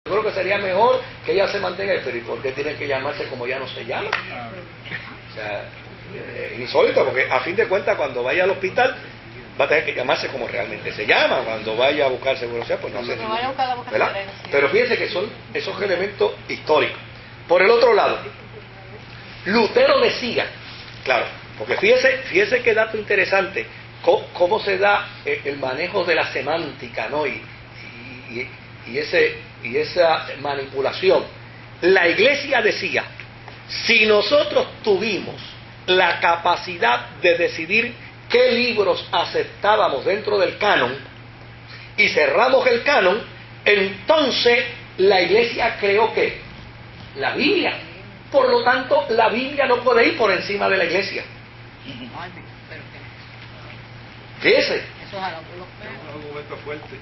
Yo creo que sería mejor que ella se mantenga, pero ¿y por qué tiene que llamarse como ya no se llama? O sea, insólito, porque a fin de cuentas cuando vaya al hospital va a tener que llamarse como realmente se llama. Cuando vaya a buscar seguro social, pues no sé. ¿Verdad? Pero fíjense que son esos elementos históricos. Por el otro lado, Lutero decía, claro, porque fíjese qué dato interesante, cómo se da el manejo de la semántica, ¿no? Y esa manipulación. La Iglesia decía, si nosotros tuvimos la capacidad de decidir qué libros aceptábamos dentro del canon y cerramos el canon, entonces la Iglesia creó ¿qué? La Biblia. Por lo tanto, la Biblia no puede ir por encima de la Iglesia. Fíjese. Eso jalado por los pelos. Es un argumento fuerte.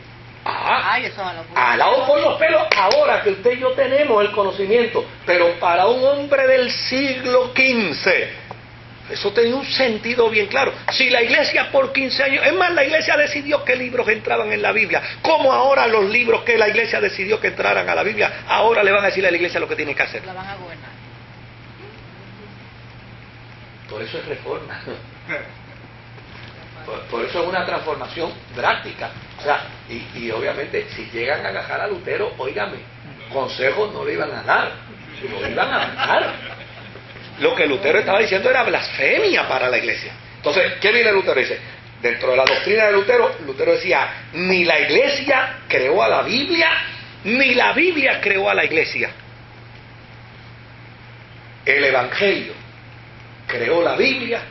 Ay, eso jalado por los pelos. Alado por los pelos, ahora que usted y yo tenemos el conocimiento, pero para un hombre del siglo XV, eso tenía un sentido bien claro. Si la Iglesia por 15 años, es más, la Iglesia decidió qué libros entraban en la Biblia, como ahora los libros que la Iglesia decidió que entraran a la Biblia, ahora le van a decir a la Iglesia lo que tiene que hacer. La van a gobernar. Por eso es reforma. Por eso es una transformación drástica. O sea, y obviamente si llegan a agajar a Lutero, óigame, consejos no le iban a dar, lo iban a matar. Lo que Lutero estaba diciendo era blasfemia para la Iglesia. Entonces, ¿qué viene Lutero? Dice, dentro de la doctrina de Lutero, Lutero decía, ni la Iglesia creó a la Biblia, ni la Biblia creó a la Iglesia. El Evangelio creó la Biblia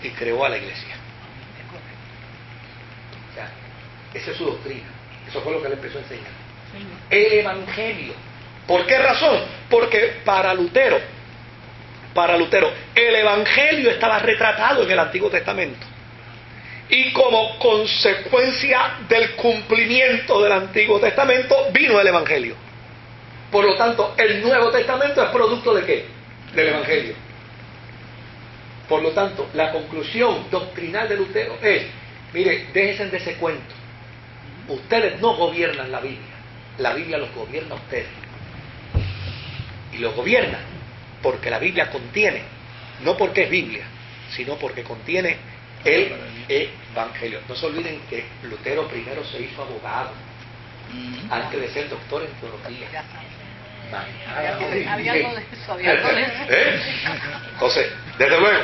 y creó a la Iglesia. O sea, esa es su doctrina. Eso fue lo que él empezó a enseñar. El Evangelio. ¿Por qué razón? Porque para Lutero, el Evangelio estaba retratado en el Antiguo Testamento. Y como consecuencia del cumplimiento del Antiguo Testamento, vino el Evangelio. Por lo tanto, el Nuevo Testamento es producto ¿de qué? Del Evangelio. Por lo tanto, la conclusión doctrinal de Lutero es, mire, déjense de ese cuento. Ustedes no gobiernan la Biblia los gobierna a ustedes. Y los gobiernan porque la Biblia contiene, no porque es Biblia, sino porque contiene el Evangelio. No se olviden que Lutero primero se hizo abogado, antes de ser doctor en teología. Había algo de eso, había algo de eso. Entonces, desde luego,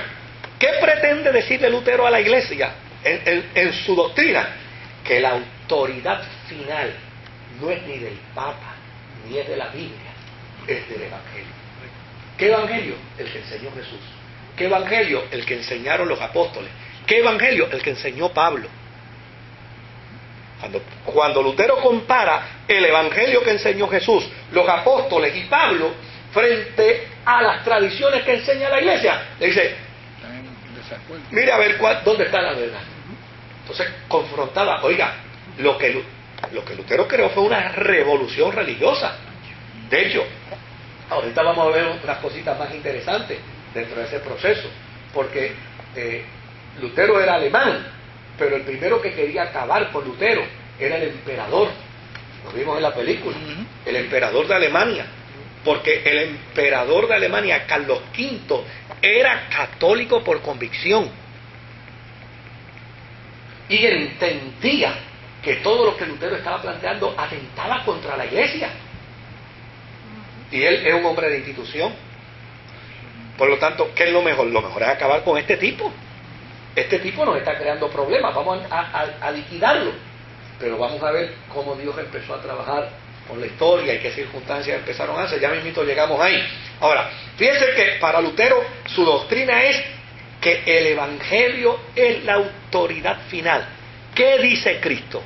¿qué pretende decirle Lutero a la Iglesia en su doctrina? Que la autoridad final no es ni del Papa, ni es de la Biblia, es del Evangelio. ¿Qué Evangelio? El que enseñó Jesús. ¿Qué Evangelio? El que enseñaron los apóstoles. ¿Qué Evangelio? El que enseñó Pablo. Cuando Lutero compara el Evangelio que enseñó Jesús, los apóstoles y Pablo frente a las tradiciones que enseña la Iglesia, le dice, mire a ver dónde está la verdad. Entonces confrontaba, oiga, lo que Lutero creó fue una revolución religiosa. De hecho, ahorita vamos a ver unas cositas más interesantes dentro de ese proceso, porque Lutero era alemán, pero el primero que quería acabar con Lutero era el emperador. Lo vimos en la película, el emperador de Alemania, porque el emperador de Alemania, Carlos V, era católico por convicción y entendía que todo lo que Lutero estaba planteando atentaba contra la Iglesia. Y él es un hombre de institución. Por lo tanto, ¿qué es lo mejor? Lo mejor es acabar con este tipo. Este tipo nos está creando problemas. Vamos a liquidarlo. Pero vamos a ver cómo Dios empezó a trabajar con la historia y qué circunstancias empezaron a hacer. Ya mismito llegamos ahí. Ahora, fíjense que para Lutero su doctrina es que el Evangelio es la autoridad final. ¿Qué dice Cristo?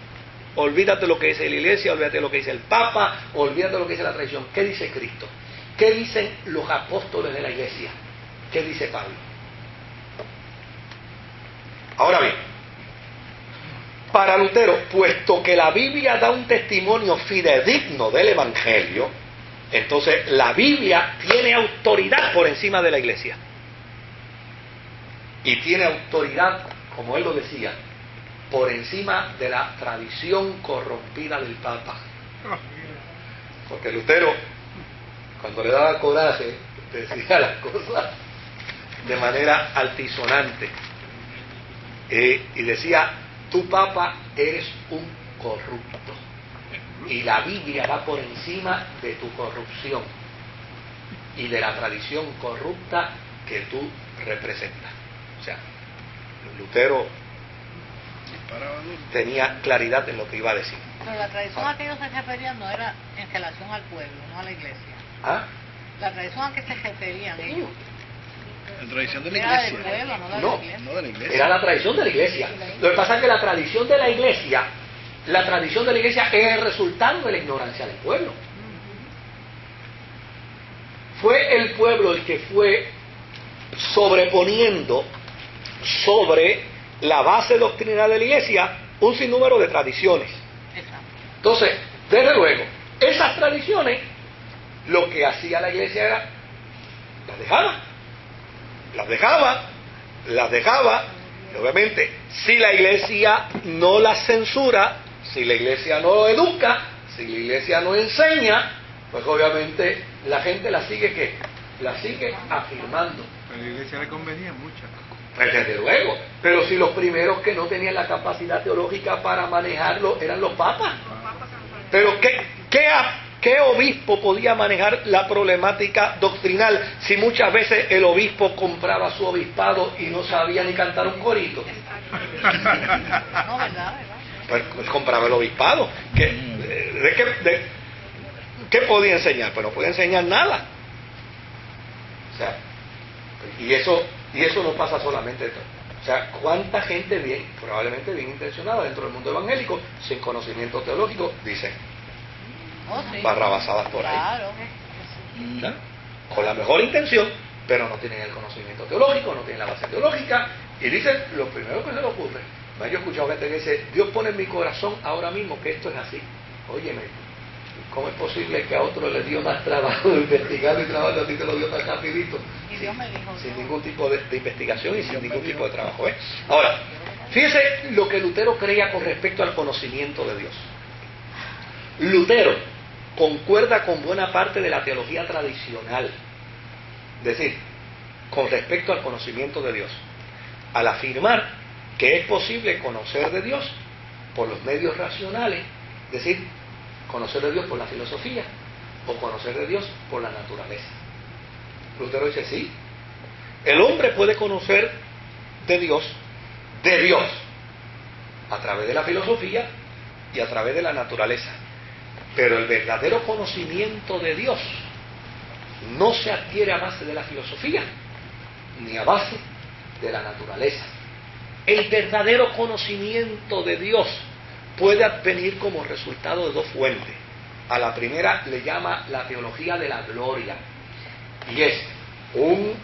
Olvídate lo que dice la Iglesia, olvídate lo que dice el Papa, olvídate lo que dice la tradición. ¿Qué dice Cristo? ¿Qué dicen los apóstoles de la Iglesia? ¿Qué dice Pablo? Ahora bien, para Lutero, puesto que la Biblia da un testimonio fidedigno del Evangelio, entonces la Biblia tiene autoridad por encima de la Iglesia. Y tiene autoridad, como él lo decía, por encima de la tradición corrompida del Papa. Porque Lutero, cuando le daba coraje, decía las cosas de manera altisonante. Y decía, tú, Papa, eres un corrupto. Y la Biblia va por encima de tu corrupción y de la tradición corrupta que tú representas. O sea, Lutero tenía claridad en lo que iba a decir. Pero la tradición a que ellos se referían no era en relación al pueblo, no a la iglesia. ¿Ah? La tradición a que se referían ellos La tradición de la era del iglesia. pueblo, no de la No. iglesia. No de la iglesia. Era la tradición de la iglesia. Lo que pasa es que la tradición de la iglesia es el resultado de la ignorancia del pueblo. Fue el pueblo el que fue sobreponiendo sobre la base doctrinal de la iglesia un sinnúmero de tradiciones. Exacto. Entonces, desde luego, esas tradiciones, lo que hacía la iglesia era, las dejaba, y obviamente, si la iglesia no las censura, si la iglesia no educa, si la iglesia no enseña, pues obviamente la gente la sigue, ¿qué? La sigue afirmando. Pero a la iglesia le convenía mucho. Pues desde luego, pero si los primeros que no tenían la capacidad teológica para manejarlo eran los papas. Pero ¿qué obispo podía manejar la problemática doctrinal si muchas veces el obispo compraba su obispado y no sabía ni cantar un corito? No, ¿verdad? Pues compraba el obispado. ¿Qué podía enseñar? Pues no podía enseñar nada. O sea, y eso no pasa solamente. O sea, ¿cuánta gente bien, probablemente bien intencionada dentro del mundo evangélico, sin conocimiento teológico, dicen Oh, sí. barrabasadas por ahí? Claro. ¿Ya? Con la mejor intención, pero no tienen el conocimiento teológico, no tienen la base teológica, y dicen lo primero que se le ocurre. Yo he escuchado gente que dice, Dios pone en mi corazón ahora mismo que esto es así. Óyeme, ¿cómo es posible que a otro le dio más trabajo de investigar y trabajo, a ti te lo dio tan rapidito? Y Dios me dijo, Sin no. ningún tipo de investigación y sin ningún tipo de trabajo. Ahora, fíjese lo que Lutero creía con respecto al conocimiento de Dios. Lutero concuerda con buena parte de la teología tradicional, es decir, con respecto al conocimiento de Dios, al afirmar que es posible conocer de Dios por los medios racionales, es decir, conocer de Dios por la filosofía o conocer de Dios por la naturaleza. Lutero dice, sí, el hombre puede conocer de Dios, a través de la filosofía y a través de la naturaleza. Pero el verdadero conocimiento de Dios no se adquiere a base de la filosofía, ni a base de la naturaleza. El verdadero conocimiento de Dios puede advenir como resultado de dos fuentes. A la primera le llama la teología de la gloria, y es un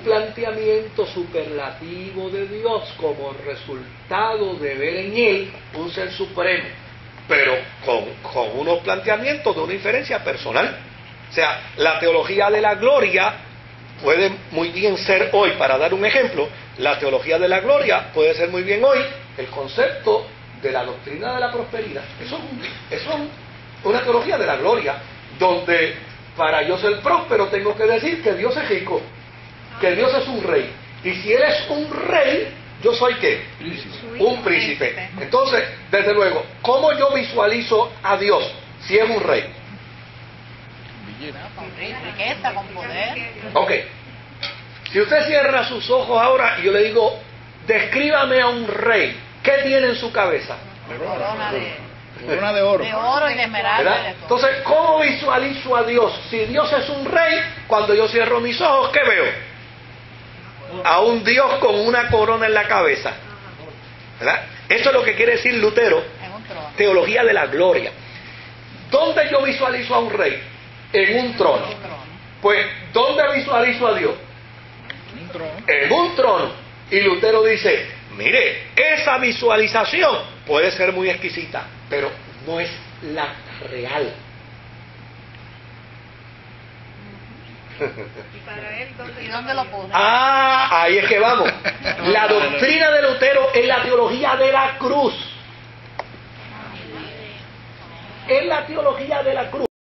planteamiento superlativo de Dios como resultado de ver en Él un ser supremo, pero con unos planteamientos de una inferencia personal. O sea, la teología de la gloria puede muy bien ser hoy, para dar un ejemplo, la teología de la gloria puede ser muy bien hoy el concepto de la doctrina de la prosperidad. Eso es una teología de la gloria, donde para yo ser próspero tengo que decir que Dios es rico, que Dios es un rey, y si Él es un rey, ¿yo soy qué? Un príncipe. Entonces, desde luego, ¿cómo yo visualizo a Dios si es un rey? Bueno, con riqueza, con poder. Ok. Si usted cierra sus ojos ahora y yo le digo, descríbame a un rey, ¿qué tiene en su cabeza? Corona de oro. De oro y de esmeralda. ¿Verdad? Y de todo. Entonces, ¿cómo visualizo a Dios? Si Dios es un rey, cuando yo cierro mis ojos, ¿qué veo? A un Dios con una corona en la cabeza. ¿Verdad? Eso es lo que quiere decir Lutero, En un trono. teología de la gloria. ¿Dónde yo visualizo a un rey? En un trono. Un trono. Pues, ¿dónde visualizo a Dios? Un trono. En un trono. Y Lutero dice, mire, esa visualización puede ser muy exquisita, pero no es la real. ¿Y dónde lo puso? Ah, ahí es que vamos. La doctrina de Lutero es la teología de la cruz. Es la teología de la cruz.